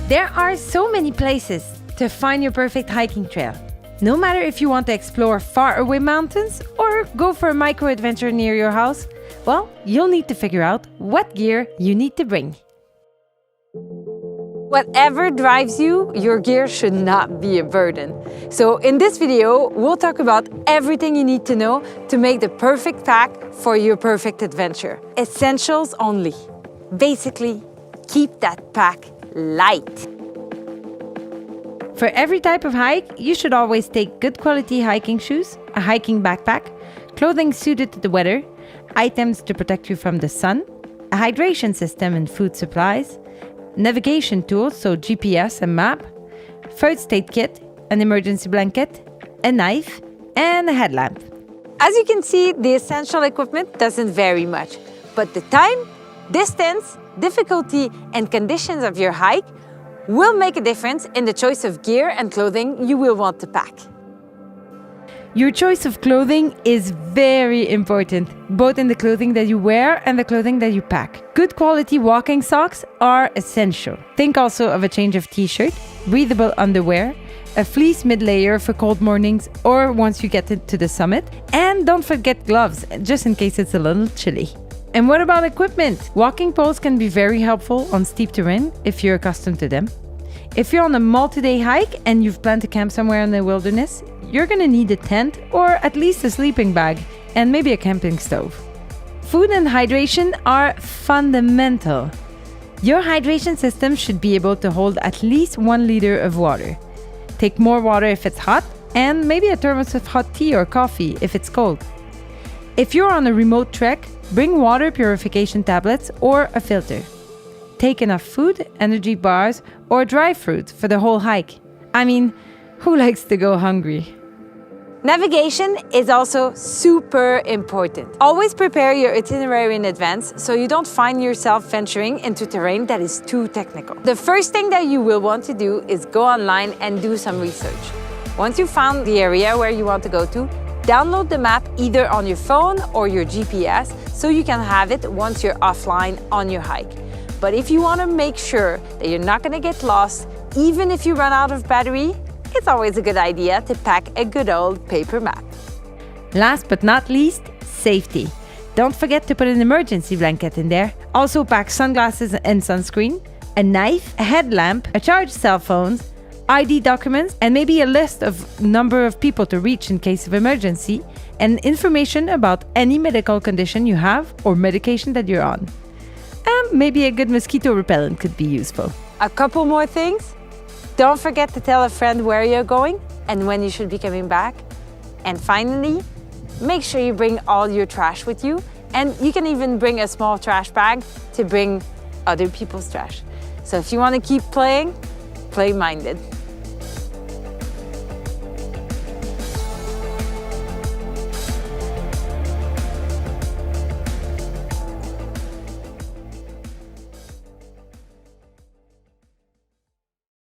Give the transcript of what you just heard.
There are so many places to find your perfect hiking trail. No matter if you want to explore faraway mountains or go for a micro-adventure near your house, well, you'll need to figure out what gear you need to bring. Whatever drives you, your gear should not be a burden. So in this video, we'll talk about everything you need to know to make the perfect pack for your perfect adventure. Essentials only. Basically, keep that pack light. For every type of hike, you should always take good quality hiking shoes, a hiking backpack, clothing suited to the weather, items to protect you from the sun, a hydration system and food supplies, navigation tools, so GPS and map, first aid kit, an emergency blanket, a knife, and a headlamp. As you can see, the essential equipment doesn't vary much, but the time, distance, difficulty, and conditions of your hike will make a difference in the choice of gear and clothing you will want to pack. Your choice of clothing is very important, both in the clothing that you wear and the clothing that you pack. Good quality walking socks are essential. Think also of a change of t-shirt, breathable underwear, a fleece mid-layer for cold mornings or once you get to the summit, and don't forget gloves, just in case it's a little chilly. And what about equipment? Walking poles can be very helpful on steep terrain if you're accustomed to them. If you're on a multi-day hike and you've planned to camp somewhere in the wilderness, you're gonna need a tent or at least a sleeping bag and maybe a camping stove. Food and hydration are fundamental. Your hydration system should be able to hold at least 1 liter of water. Take more water if it's hot and maybe a thermos of hot tea or coffee if it's cold. If you're on a remote trek, bring water purification tablets or a filter. Take enough food, energy bars, or dry fruit for the whole hike. I mean, who likes to go hungry? Navigation is also super important. Always prepare your itinerary in advance so you don't find yourself venturing into terrain that is too technical. The first thing that you will want to do is go online and do some research. Once you've found the area where you want to go to, download the map either on your phone or your GPS so you can have it once you're offline on your hike. But if you want to make sure that you're not going to get lost, even if you run out of battery, it's always a good idea to pack a good old paper map. Last but not least, safety. Don't forget to put an emergency blanket in there. Also pack sunglasses and sunscreen, a knife, a headlamp, a charged cell phone, ID documents, and maybe a list of number of people to reach in case of emergency, and information about any medical condition you have or medication that you're on. And maybe a good mosquito repellent could be useful. A couple more things. Don't forget to tell a friend where you're going and when you should be coming back. And finally, make sure you bring all your trash with you, and you can even bring a small trash bag to bring other people's trash. So if you want to keep playing, play-minded.